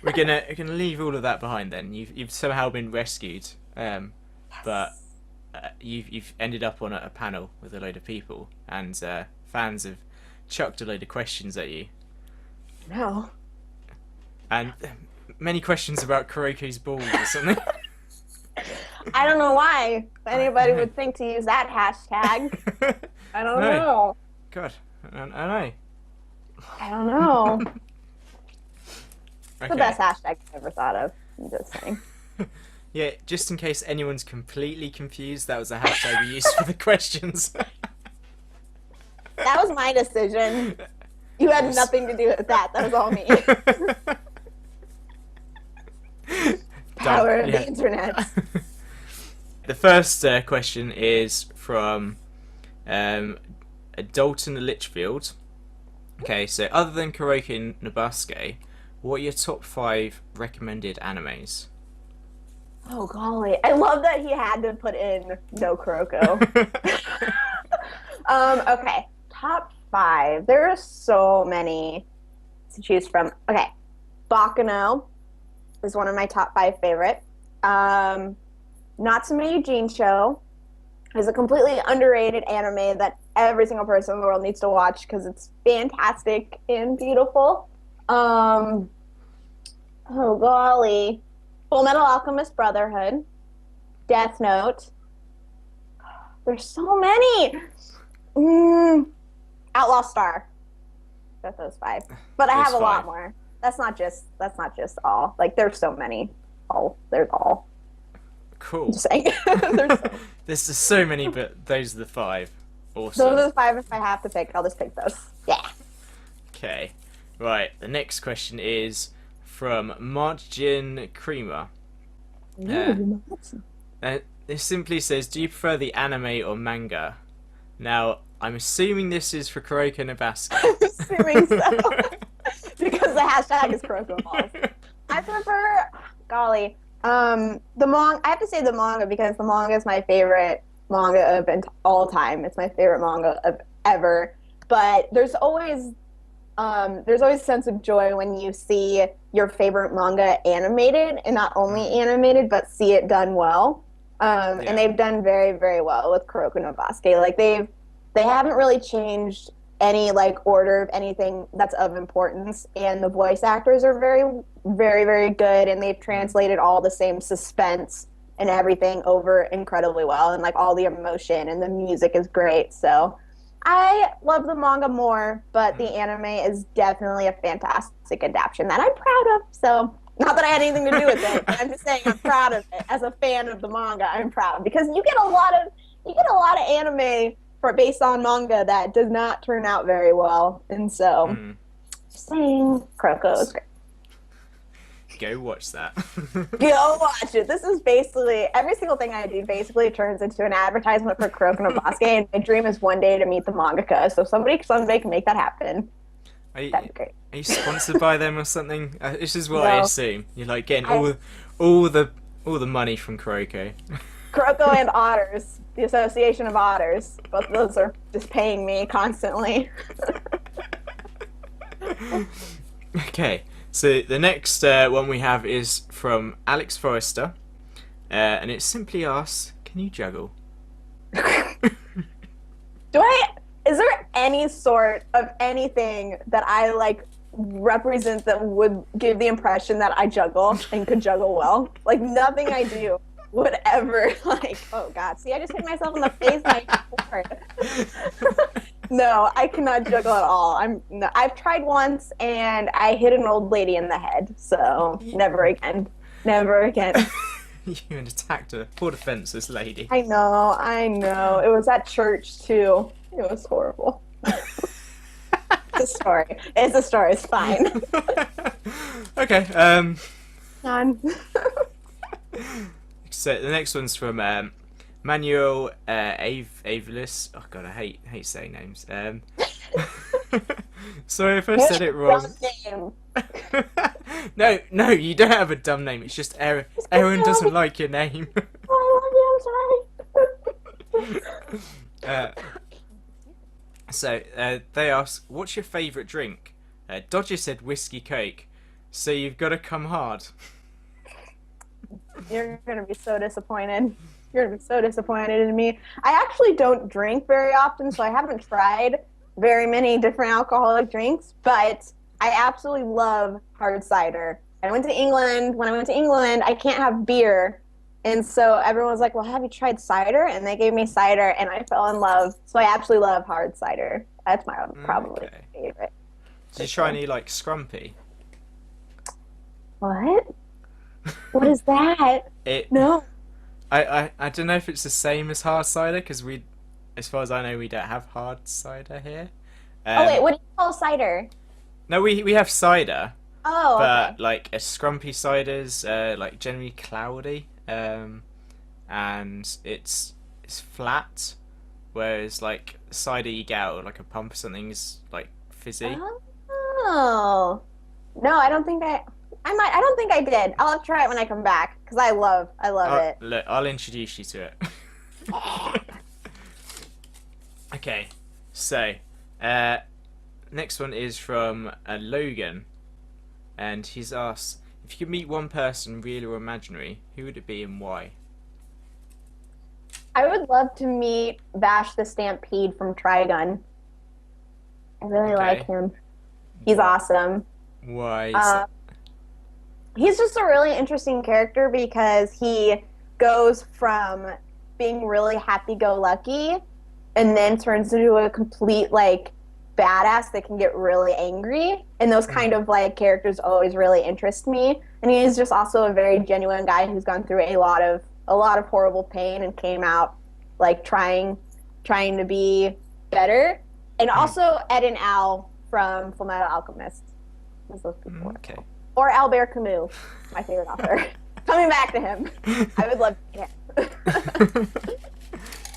we're gonna leave all of that behind. Then you've somehow been rescued, but you've ended up on a panel with a load of people, and fans have chucked a load of questions at you, No. and many questions about Kuroko's balls or something. I don't know why anybody know. would think to use that hashtag. I don't No. know. God, I know. I don't know. Okay. The best hashtag I've ever thought of. I'm just saying. Yeah, just in case anyone's completely confused, that was the hashtag we used for the questions. That was my decision. You had nothing to do with that. That was all me. Power of the internet. The first question is from Dalton Litchfield. Okay, so other than Kuroko and Nabasuke, what are your top 5 recommended animes? Oh golly, I love that he had to put in no Kuroko. Okay, top 5. There are so many to choose from. Okay, Baccano is one of my top 5 favorite. Natsume Yuujinchou is a completely underrated anime that every single person in the world needs to watch because it's fantastic and beautiful. Oh golly. Fullmetal Alchemist Brotherhood, Death Note. There's so many. Outlaw Star. Got those 5. But I have a lot more. That's not just all. Like there's so many. There's all. Cool. I'm just saying. There's just so many, but those are the 5. Awesome. Those are the 5 if I have to pick. I'll just pick those. Yeah. Okay. Right. The next question is from Margin Creamer. This simply says, do you prefer the anime or manga? Now, I'm assuming this is for Kuroko and Nabasuke. I'm assuming so. Because the hashtag is Kuroko Balls. I prefer, golly, I have to say the manga because the manga is my favorite manga of all time. It's my favorite manga of ever. But there's always a sense of joy when you see your favorite manga animated, and not only animated, but see it done well. And they've done very, very well with Kuroko no Basuke. Like they haven't really changed any like order of anything that's of importance, and the voice actors are very, very, very good, and they've translated all the same suspense and everything over incredibly well, and like all the emotion and the music is great. So I love the manga more, but the anime is definitely a fantastic adaptation that I'm proud of. So, not that I had anything to do with it, but I'm just saying I'm proud of it. As a fan of the manga, I'm proud because you get a lot of anime based on manga that does not turn out very well, and so just saying, Kuroko is great. Go watch that. Go watch it. This is basically every single thing I do. Basically, turns into an advertisement for Kuroko no Basuke, and my dream is one day to meet the mangaka. So somebody someday can make that happen. That'd be great. Are you sponsored by them or something? This is what No. I assume. You're like getting all the money from Kuroko. Kuroko and Otters, the Association of Otters. Both of those are just paying me constantly. Okay. So the next one we have is from Alex Forrester, and it simply asks, "Can you juggle?" Is there any sort of anything that I like represent that would give the impression that I juggle and could juggle well? Like nothing I do would ever like. Oh God! See, I just hit myself in the face. No, I cannot juggle at all. I've tried once and I hit an old lady in the head. So never again. Never again. You attacked a poor defenseless lady. I know. It was at church too. It was horrible. It's a story. It's fine. Okay. Done. So the next one's from Manuel Avelis. Oh God, I hate saying names. Sorry if I said it wrong. No, you don't have a dumb name. It's just Erin. Erin doesn't like your name. Oh, I'm sorry. So they ask, "What's your favourite drink?" Dodger said whiskey coke. So you've got to come hard. You're gonna be so disappointed. You're gonna be so disappointed in me. I actually don't drink very often, so I haven't tried very many different alcoholic drinks, but I absolutely love hard cider. I went to England. When I went to England, I can't have beer. And so everyone was like, well, have you tried cider? And they gave me cider, and I fell in love. So I absolutely love hard cider. That's my probably favorite. Did you try any, like, scrumpy? What? What is that? No. I don't know if it's the same as hard cider, because we, as far as I know, we don't have hard cider here. Oh, wait, what do you call cider? No, we have cider. Oh, but okay. like a scrumpy cider's like generally cloudy, and it's flat, whereas like cider you get out of like a pump or something is like fizzy. Oh. No, I don't think I might. I don't think I did. I'll have to try it when I come back because I love it. Look, I'll introduce you to it. Okay, so next one is from Logan, and he's asked, if you could meet one person, real or imaginary, who would it be and why? I would love to meet Vash the Stampede from Trigun. I really like him. He's awesome. Why is that? He's just a really interesting character because he goes from being really happy-go-lucky and then turns into a complete, like, badass that can get really angry. And those kind of, like, characters always really interest me. And he's just also a very genuine guy who's gone through a lot of horrible pain and came out, like, trying to be better. And also Ed and Al from Fullmetal Alchemist. Those people. Okay. Or Albert Camus, my favorite author. Coming back to him. I would love to meet him.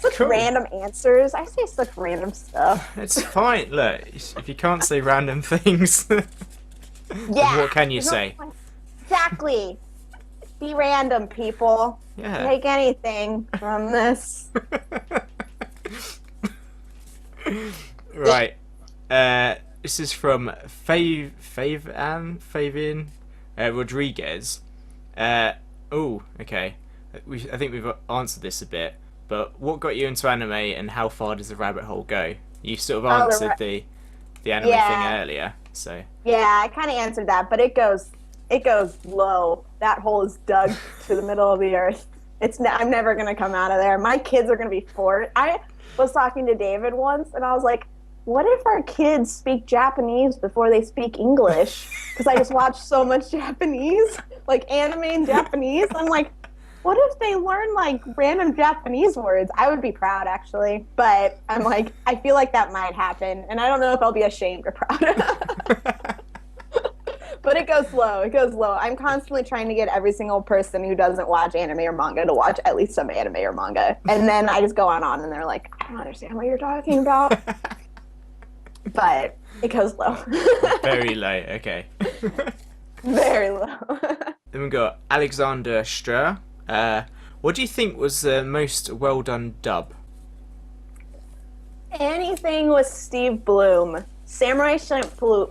Such random answers. I say such random stuff. It's fine. Look, if you can't say random things, yeah. What can you say? Exactly. Be random, people. Yeah. Take anything from this. Right. This is from Fabian Rodriguez. Oh, okay. I think we've answered this a bit. But what got you into anime, and how far does the rabbit hole go? You sort of answered the anime thing earlier, so. Yeah, I kind of answered that, but it goes low. That hole is dug to the middle of the earth. I'm never gonna come out of there. My kids are gonna be 4. I was talking to David once, and I was like, what if our kids speak Japanese before they speak English? Because I just watch so much Japanese, like anime in Japanese. I'm like, what if they learn like random Japanese words? I would be proud, actually. But I'm like, I feel like that might happen, and I don't know if I'll be ashamed or proud. But it goes slow. It goes low. I'm constantly trying to get every single person who doesn't watch anime or manga to watch at least some anime or manga. And then I just go on, and they're like, I don't understand what you're talking about. But it goes low. Very low, okay. Very low. Then we've got Alexander Strur. What do you think was the most well done dub? Anything with Steve Bloom. Samurai Champloo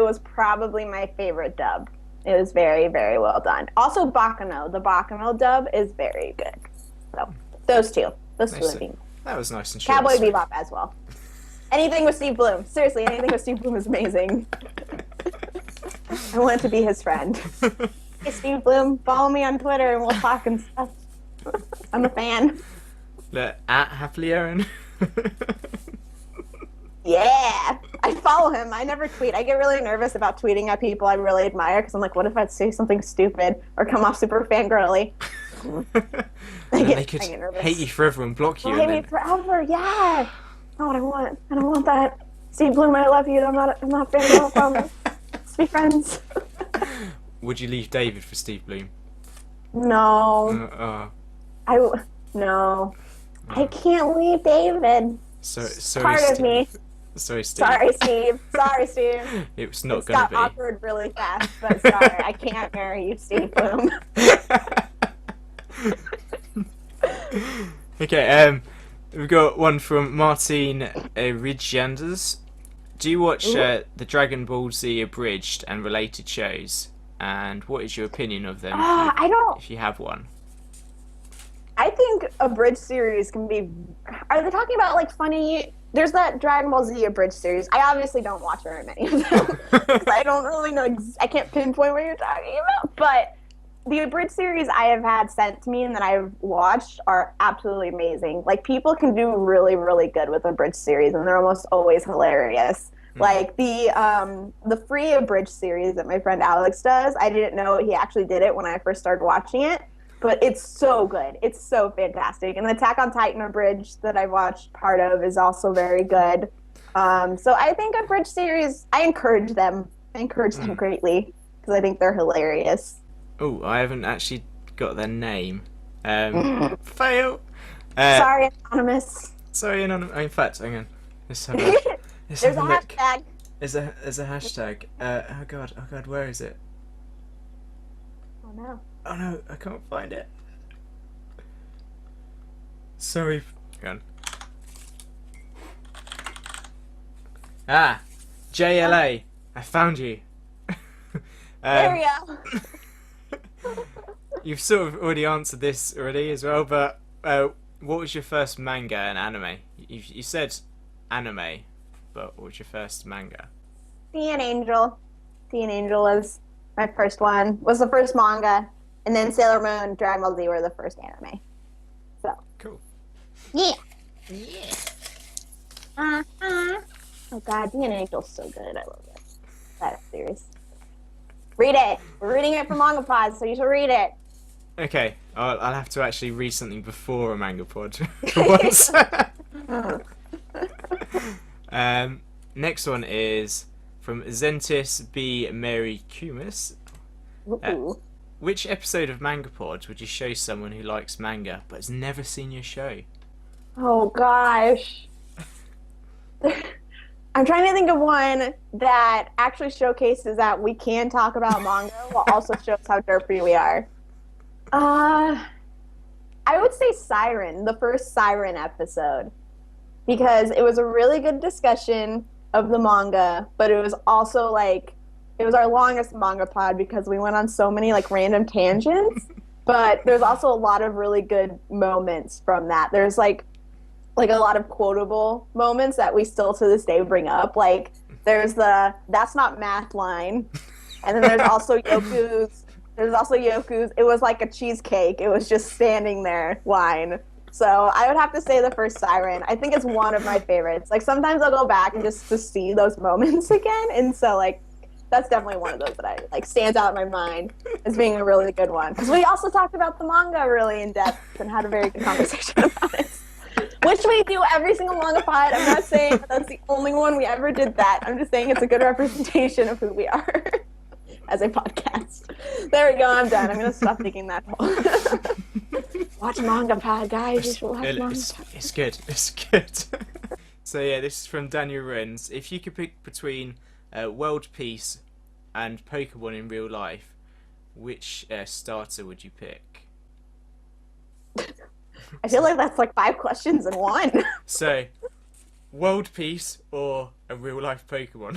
was probably my favorite dub. It was very, very well done. Also Baccano. The Baccano dub is very good. So those two. Those two would be. That was nice and short. Cowboy Bebop as well. Anything with Steve Bloom. Seriously, anything with Steve Bloom is amazing. I want to be his friend. Hey, Steve Bloom, follow me on Twitter and we'll talk and stuff. I'm a fan. Look, at HappiLeeErin. Yeah, I follow him. I never tweet. I get really nervous about tweeting at people I really admire because I'm like, what if I say something stupid or come off super fangirly? They could hate you forever and block you. Hate me forever, yeah. Not what I want. I don't want that. Steve Bloom, I love you. I'm not a fangirl. Promise. Let's be friends. Would you leave David for Steve Bloom? No. No. I can't leave David. Sorry, part Steve. of me. Sorry, Steve. Sorry, Steve. It was not going to be. It got awkward really fast, but sorry, I can't marry you, Steve Bloom. Okay, we've got one from Martin Ridgenders. Do you watch the Dragon Ball Z abridged and related shows? And what is your opinion of them? I don't. If you have one. I think abridged series can be. Are they talking about like funny? There's that Dragon Ball Z abridged series. I obviously don't watch very many of them. I don't really know. I can't pinpoint what you're talking about. But the abridged series I have had sent to me and that I've watched are absolutely amazing. Like, people can do really, really good with abridged series, and they're almost always hilarious. Like the free abridged series that my friend Alex does, I didn't know he actually did it when I first started watching it, but it's so good. It's so fantastic. And the Attack on Titan abridged that I watched part of is also very good. So I think abridged series, I encourage them. I encourage them greatly because I think they're hilarious. Oh, I haven't actually got their name. Fail. Sorry, Anonymous. Sorry, Anonymous. In fact, hang on. Let's have a, There's a hashtag. There's a hashtag. Oh god, where is it? Oh no. Oh no, I can't find it. Sorry. Hang on. JLA. I found you. There we go. You've sort of already answered this already as well, but what was your first manga and anime? You said anime, but what was your first manga? Sea and Angel. Sea and Angel was my first one. Was the first manga, and then Sailor Moon, Dragon Ball Z were the first anime. So cool. Yeah. Oh god, Sea and Angel's so good. I love it. That series. Read it. We're reading it from MangaPod, so you should read it. Okay, I'll have to actually read something before a MangaPod for once. Next one is from Zentis B. Mary Kumis. Which episode of MangaPod would you show someone who likes manga but has never seen your show? Oh gosh. I'm trying to think of one that actually showcases that we can talk about manga while also shows how derpy we are. I would say Siren, the first Siren episode, because it was a really good discussion of the manga, but it was also like, it was our longest manga pod because we went on so many like random tangents, but there's also a lot of really good moments from that. There's like a lot of quotable moments that we still to this day bring up. Like there's the "that's not math" line, and then there's also Yoku's. It was like a cheesecake. It was just standing there line. So I would have to say the first Siren. I think it's one of my favorites. Like sometimes I'll go back and just to see those moments again, and so like that's definitely one of those that I like stands out in my mind as being a really good one. Because we also talked about the manga really in depth and had a very good conversation about it. Which we do every single manga pod. I'm not saying that's the only one we ever did that. I'm just saying it's a good representation of who we are as a podcast. There we go. I'm done. I'm going to stop thinking that whole. Watch manga pod, guys. You should watch manga. It's good. It's good. So yeah, this is from Daniel Renz. If you could pick between world peace and Pokemon in real life, which starter would you pick? I feel like that's like 5 questions in one. So, world peace or a real life Pokemon?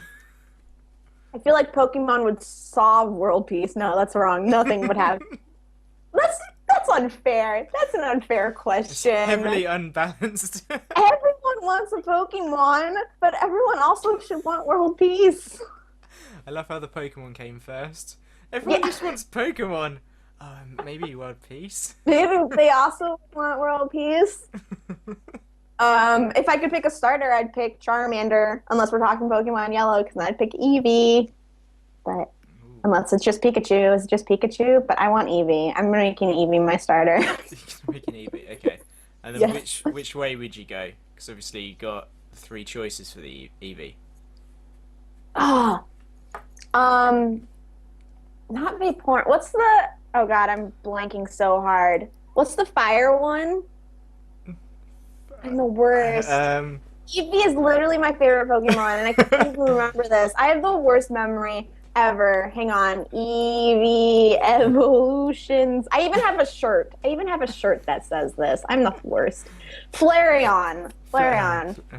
I feel like Pokemon would solve world peace. No, that's wrong. Nothing would have. That's unfair. That's an unfair question. It's heavily unbalanced. Everyone wants a Pokemon, but everyone also should want world peace. I love how the Pokemon came first. Everyone just wants Pokemon. Maybe world peace. Maybe they also want world peace. If I could pick a starter, I'd pick Charmander. Unless we're talking Pokemon Yellow, because I'd pick Eevee. But unless it's just Pikachu. But I want Eevee. I'm making Eevee my starter. Making Eevee, okay. And then which way would you go? Because obviously you got 3 choices for the Eevee. Not Vaporn. What's the? Oh god, I'm blanking so hard. What's the fire one? I'm the worst. Eevee is literally my favorite Pokemon, and I can't even remember this. I have the worst memory ever. Hang on. Eevee Evolutions. I even have a shirt. That says this. I'm the worst. Flareon.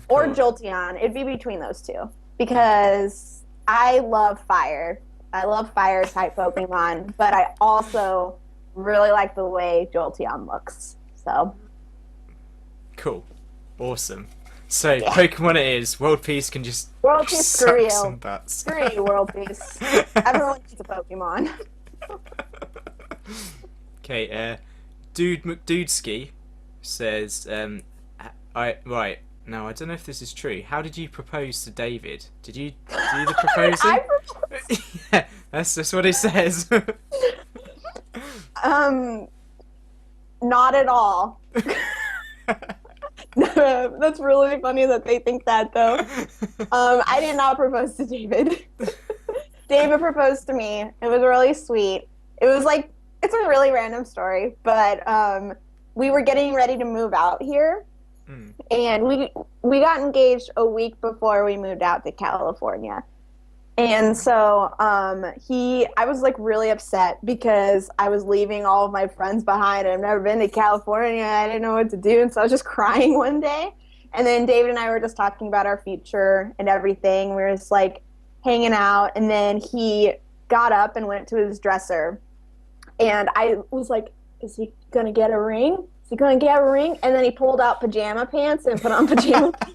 Or Jolteon. It'd be between those two. because I love fire. I love fire type Pokemon, but I also really like the way Jolteon looks. So Cool. Awesome. So, Pokemon it is. World Peace can just World Peace, screw suck you. some butts. Screw you, World Peace. Everyone needs a Pokemon. Okay, Dude McDudeski says, right, now I don't know if this is true. How did you propose to David? Did you do the proposing? Yeah, that's what he says. Not at all. That's really funny that they think that, though. I did not propose to David. David proposed to me. It was really sweet. It was like, it's a really random story, but we were getting ready to move out here, and we got engaged a week before we moved out to California. And so I was like really upset because I was leaving all of my friends behind. I've never been to California. I didn't know what to do. And so I was just crying one day. And then David and I were just talking about our future and everything. We were just like hanging out. And then he got up and went to his dresser. And I was like, is he going to get a ring? Is he going to get a ring? And then he pulled out pajama pants and put on pajama pants.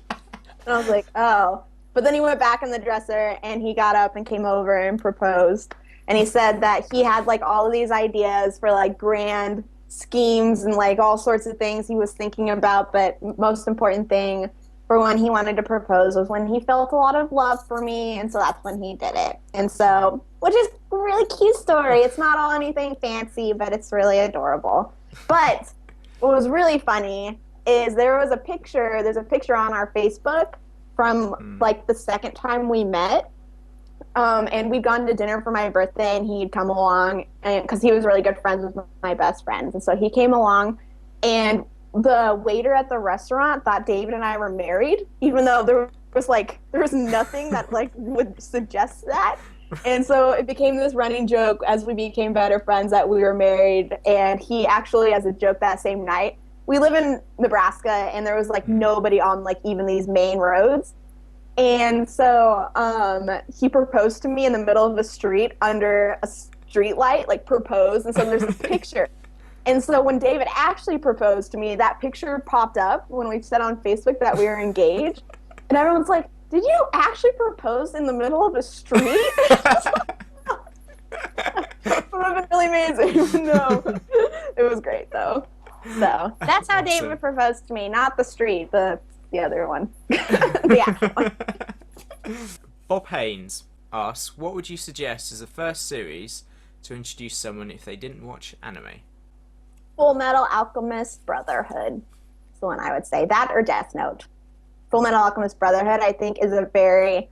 And I was like, oh. But then he went back in the dresser and he got up and came over and proposed. And he said that he had like all of these ideas for like grand schemes and like all sorts of things he was thinking about. But most important thing for when he wanted to propose was when he felt a lot of love for me. And so that's when he did it. And so, which is a really cute story. It's not all anything fancy, but it's really adorable. But what was really funny is there's a picture on our Facebook from like the second time we met, and we'd gone to dinner for my birthday, and he'd come along, and because he was really good friends with my best friends, and so he came along, and the waiter at the restaurant thought David and I were married, even though there was nothing that like would suggest that, and so it became this running joke as we became better friends that we were married, and he actually, as a joke that same night. We live in Nebraska, and there was, like, nobody on, like, even these main roads. And so he proposed to me in the middle of the street under a street light, like, proposed. And so there's this picture. And so when David actually proposed to me, that picture popped up when we said on Facebook that we were engaged. And everyone's like, did you actually propose in the middle of a street? It would have been really amazing. No. It was great, though. So that's how David proposed to me, not the street, the other one. The actual one. Bob Haynes asks, what would you suggest as a first series to introduce someone if they didn't watch anime? Fullmetal Alchemist Brotherhood is the one I would say. That or Death Note. Fullmetal Alchemist Brotherhood, I think, is a very,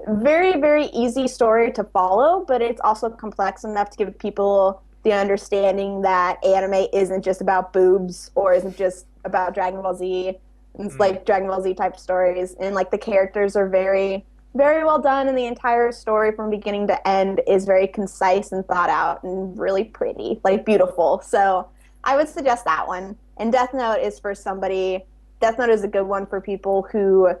very, very easy story to follow, but it's also complex enough to give people the understanding that anime isn't just about boobs or isn't just about Dragon Ball Z. It's like Dragon Ball Z type stories, and like the characters are very, very well done, and the entire story from beginning to end is very concise and thought out and really pretty, like beautiful. So I would suggest that one. And Death Note is for somebody. Death Note is a good one for people who.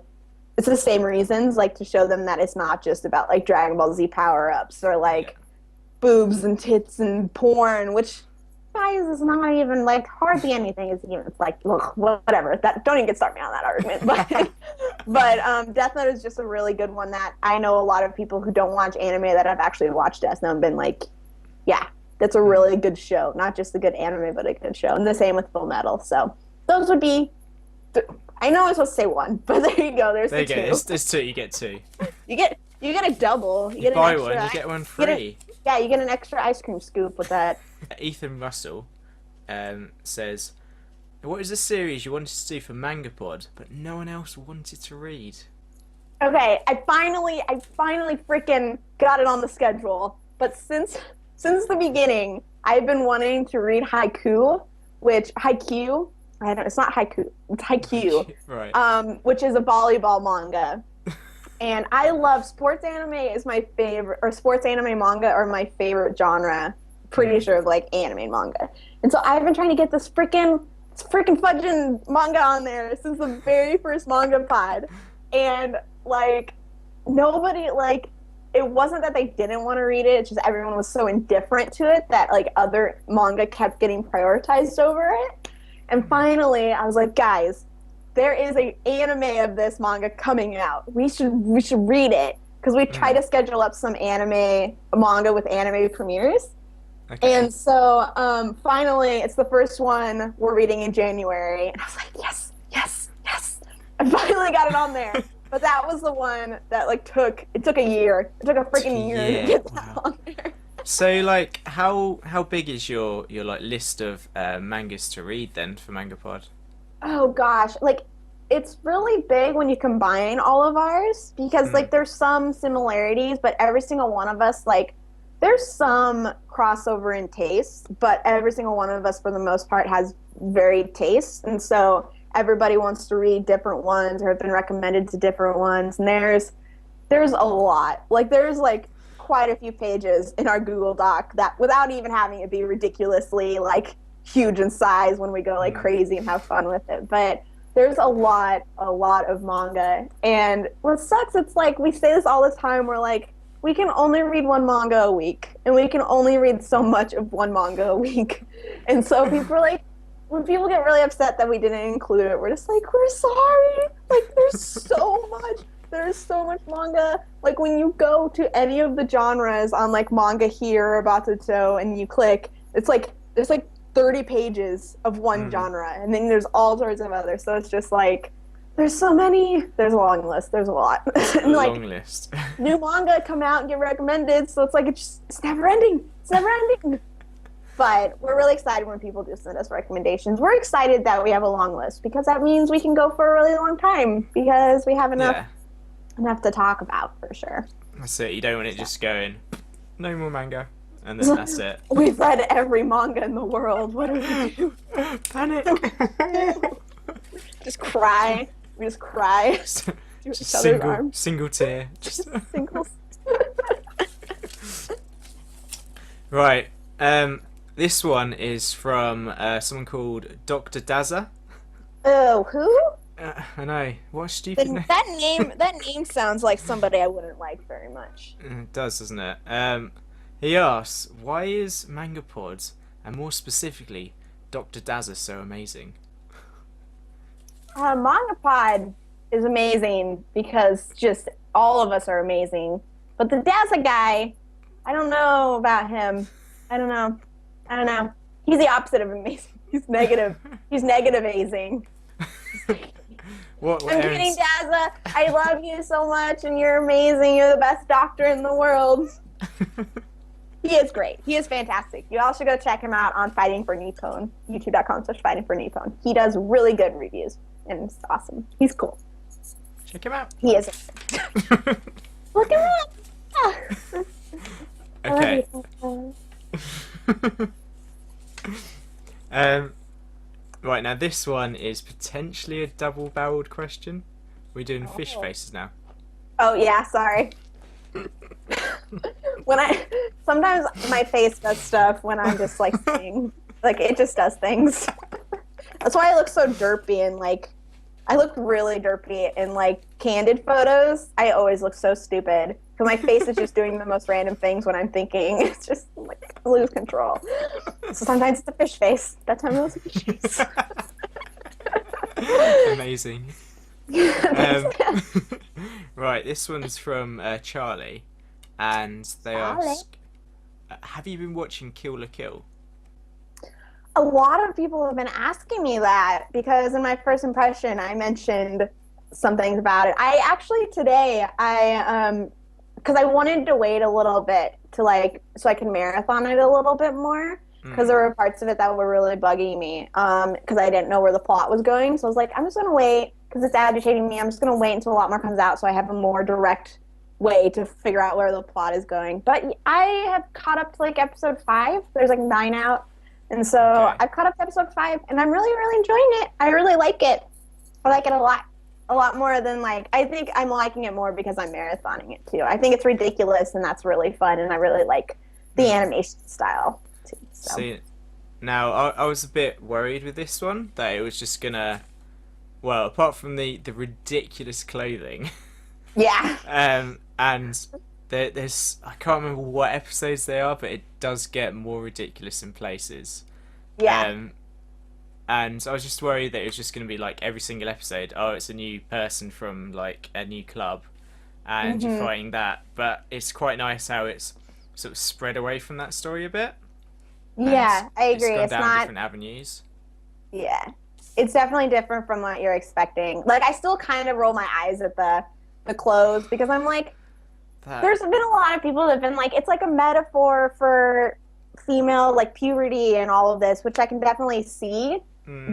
It's the same reasons, like to show them that it's not just about like Dragon Ball Z power ups or like. Boobs and tits and porn, which guys is not even like hardly anything is even like ugh, whatever. That don't even get started on that argument. But Death Note is just a really good one that I know a lot of people who don't watch anime that have actually watched Death Note and been like, yeah, that's a really good show. Not just a good anime, but a good show. And the same with Fullmetal. So those would be. I know I'm supposed to say one, but there you go. There's the two. There's two. You get two. You get a double. You get buy an extra, one, you get one free. You get an extra ice cream scoop with that. Ethan Russell says, what is the series you wanted to do for MangaPod, but no one else wanted to read? Okay, I finally freaking got it on the schedule. But since the beginning, I've been wanting to read Haikyuu, it's not haiku, it's Haikyuu, right. Which is a volleyball manga. And I love sports anime is my favorite, or sports anime manga are my favorite genre, pretty sure, of like anime and manga. And so I've been trying to get this freaking fudging manga on there since the very first MangaPod. And like nobody, like, it wasn't that they didn't want to read it, it's just everyone was so indifferent to it that, like, other manga kept getting prioritized over it. And finally, I was like, guys, there is an anime of this manga coming out. We should read it. Because we tried to schedule up some manga with anime premieres. Okay. And so finally, it's the first one we're reading in January. And I was like, yes, yes, yes. I finally got it on there. But that was the one that, like, took a year. It took a freaking year to get that on there. So, like, how big is your like list of mangas to read then for MangaPod? Oh gosh, like, it's really big when you combine all of ours because like there's some similarities, but every single one of us, like, there's some crossover in taste, but every single one of us for the most part has varied tastes, and so everybody wants to read different ones or have been recommended to different ones, and there's a lot. Like, there's like quite a few pages in our Google Doc that, without even having it be ridiculously like huge in size when we go like crazy and have fun with it, but there's a lot of manga. And what sucks, it's like, we say this all the time, we're like, we can only read one manga a week, and we can only read so much of one manga a week. And so people are like, when people get really upset that we didn't include it, we're just like, we're sorry. Like, there's so much manga. Like, when you go to any of the genres on like Manga Here or Batsuto and you click, it's like, there's like 30 pages of one genre, and then there's all sorts of others. So it's just like, there's so many. There's a long list. There's a lot. And like, long list. New manga come out and get recommended, so it's like it's never ending. It's never ending. But we're really excited when people do send us recommendations. We're excited that we have a long list because that means we can go for a really long time because we have enough to talk about for sure. That's it. You don't want it just going, no more manga. And then that's it. We've read every manga in the world. What do we do? Panic. Just cry. We just cry. Just single tear. Just single. Right. This one is from someone called Dr. Dazza. Oh, who? I know. What a stupid name. That name sounds like somebody I wouldn't like very much. It does, doesn't it? He asks, why is MangaPod, and more specifically, Dr. Dazza, so amazing? MangaPod is amazing because just all of us are amazing. But the Dazza guy, I don't know about him. I don't know. He's the opposite of amazing. He's negative. He's negative-azing. What I'm kidding, Dazza. I love you so much, and you're amazing. You're the best doctor in the world. He is great. He is fantastic. You all should go check him out on Fighting for Nippon, youtube.com/Fighting for Nippon. He does really good reviews, and it's awesome. He's cool. Check him out. He is. Look him up. Okay. Right, now this one is potentially a double-barreled question. We're doing fish faces now. Oh yeah, sorry. Sometimes my face does stuff when I'm just like singing. Like, it just does things. That's why I look so derpy, and like, I look really derpy in like candid photos. I always look so stupid because my face is just doing the most random things when I'm thinking. It's just like, I lose control. So sometimes it's a fish face. That time it was a fish face. Amazing. Right, this one's from Charlie, and they ask, have you been watching Kill la Kill? A lot of people have been asking me that because in my first impression I mentioned some things about it. I actually today, because I wanted to wait a little bit to like, so I can marathon it a little bit more, because there were parts of it that were really bugging me, because I didn't know where the plot was going. So I was like, I'm just going to wait because it's agitating me. I'm just going to wait until a lot more comes out so I have a more direct way to figure out where the plot is going. But I have caught up to like episode 5. There's like 9 out. And so I've caught up to episode 5, and I'm really, really enjoying it. I really like it. I like it a lot more than like, I think I'm liking it more because I'm marathoning it too. I think it's ridiculous, and that's really fun, and I really like the animation style too. So. See, now I was a bit worried with this one that it was just gonna, well, apart from the ridiculous clothing, Yeah. And there's I can't remember what episodes they are, but it does get more ridiculous in places. Yeah. And I was just worried that it was just going to be like every single episode. Oh, it's a new person from like a new club, and you're fighting that. But it's quite nice how it's sort of spread away from that story a bit. Yeah, I agree. It's It's gone down not. different avenues. Yeah, it's definitely different from what you're expecting. Like, I still kind of roll my eyes at the clothes because I'm like, there's been a lot of people that have been like, it's like a metaphor for female like puberty and all of this, which I can definitely see.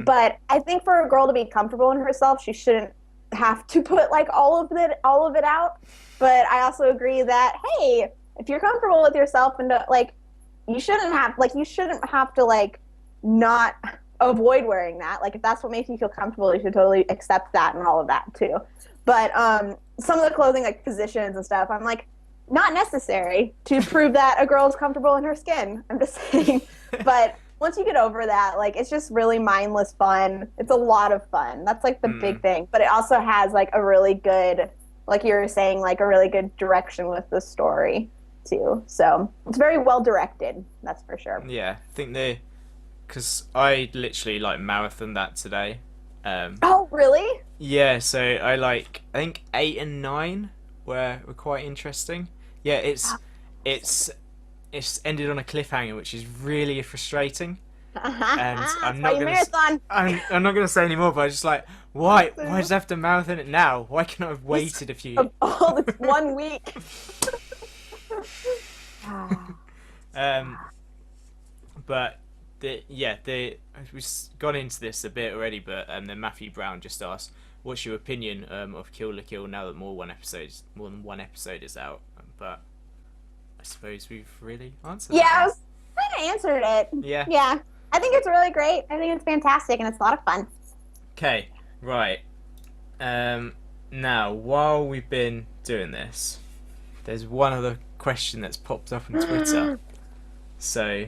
But I think for a girl to be comfortable in herself, she shouldn't have to put like all of it out. But I also agree that, hey, if you're comfortable with yourself and like you shouldn't have to like not avoid wearing that. Like, if that's what makes you feel comfortable, you should totally accept that and all of that too. But some of the clothing, like positions and stuff, I'm like, not necessary to prove that a girl is comfortable in her skin. I'm just saying. But once you get over that, like, it's just really mindless fun. It's a lot of fun. That's like the big thing. But it also has like a really good, like you were saying, like a really good direction with the story too. So it's very well directed. That's for sure. Yeah, I think because I literally like marathoned that today. Oh, really? Yeah, so I think 8 and 9 were quite interesting. Yeah, it's ended on a cliffhanger, which is really frustrating. And I'm not gonna say anymore, but I was just like, why does I have to marathon it now? Why can't I have waited a few? Oh, it's 1 week. But we've gone into this a bit already, but then Matthew Brown just asked, "What's your opinion of Kill la Kill now that more than one episode is out?" But I suppose we've really answered. Yeah, I was kind of answered it. Yeah. Yeah, I think it's really great. I think it's fantastic, and it's a lot of fun. Okay, right. Now, while we've been doing this, there's one other question that's popped up on Twitter. So,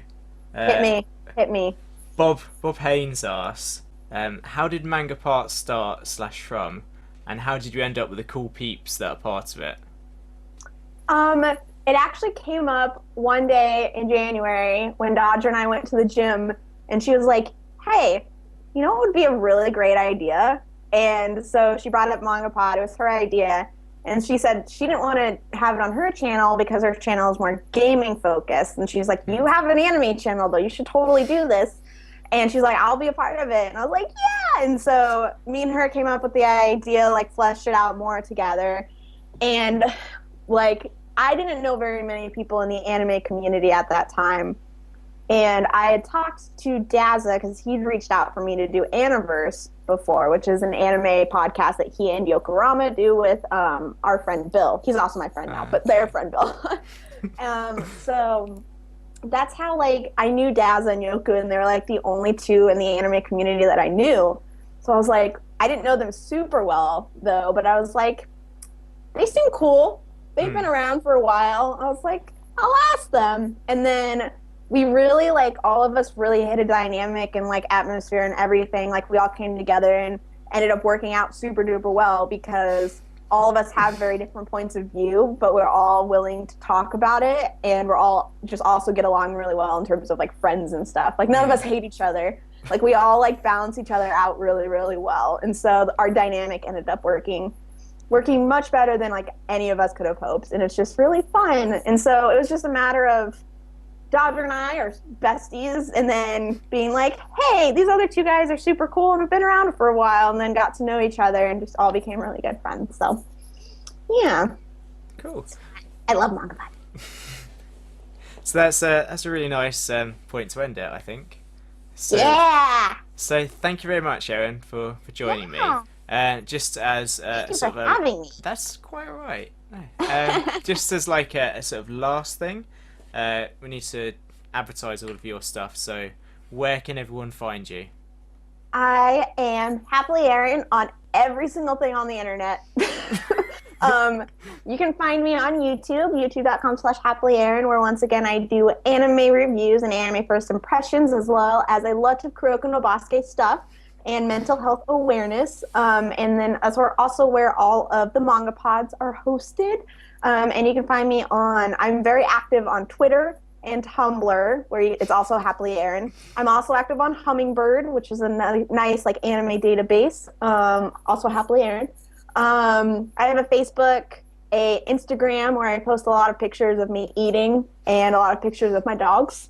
hit me. Bob Haynes asks, how did MangaPod start / from, and how did you end up with the cool peeps that are part of it? It actually came up one day in January when Dodger and I went to the gym, and she was like, "Hey, you know what would be a really great idea?" And so she brought up MangaPod. It was her idea. And she said she didn't want to have it on her channel because her channel is more gaming focused. And she's like, "You have an anime channel, though. You should totally do this." And she's like, "I'll be a part of it." And I was like, "Yeah." And so me and her came up with the idea, like fleshed it out more together. And like, I didn't know very many people in the anime community at that time. And I had talked to Dazza because he'd reached out for me to do Animverse before, which is an anime podcast that he and Yokorama do with our friend Bill. He's also my friend now, but their friend Bill. So that's how like I knew Dazza and Yoku, and they were like the only two in the anime community that I knew. So I was like, I didn't know them super well though, but I was like, they seem cool. They've been around for a while. I was like, I'll ask them. And then we really, like, all of us really hit a dynamic and, like, atmosphere and everything. Like, we all came together and ended up working out super duper well because all of us have very different points of view, but we're all willing to talk about it, and we're all just also get along really well in terms of, like, friends and stuff. Like, none of us hate each other. Like, we all, like, balance each other out really, really well. And so our dynamic ended up working much better than, like, any of us could have hoped, and it's just really fun. And so it was just a matter of Dodger and I are besties, and then being like, hey, these other two guys are super cool and have been around for a while, and then got to know each other and just all became really good friends. So, yeah. Cool. I love MangaPod. So that's a really nice point to end it, I think. So, yeah! So thank you very much, Erin, for joining me. Just as Thank you sort for of having me. That's quite all right. Just as like a sort of last thing, we need to advertise all of your stuff. So where can everyone find you? I am HappiLeeErin on every single thing on the internet. You can find me on YouTube, youtube.com/HappiLeeErin, where once again I do anime reviews and anime first impressions, as well as a lot of Kuroko no Basket stuff. and mental health awareness. And then that's also where all of the manga pods are hosted. And you can find me I'm very active on Twitter and Tumblr, where it's also HappiLeeErin. I'm also active on Hummingbird, which is a nice like anime database. Also HappiLeeErin. I have a Facebook, a Instagram where I post a lot of pictures of me eating and a lot of pictures of my dogs.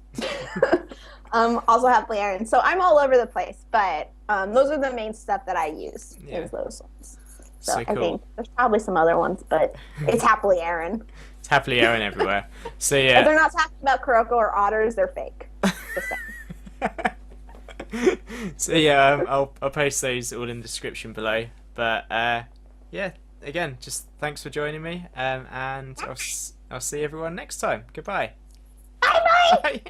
Also HappiLeeErin. So I'm all over the place, but those are the main stuff that I use. Yeah. Is those ones. So So I cool. think there's probably some other ones, but it's HappiLeeErin. It's HappiLeeErin everywhere. So If yeah. they're not talking about Kuroko or otters, they're fake. Just saying. So yeah, I'll post those all in the description below. But yeah, again, just thanks for joining me, and I'll see everyone next time. Goodbye. Bye bye. Bye.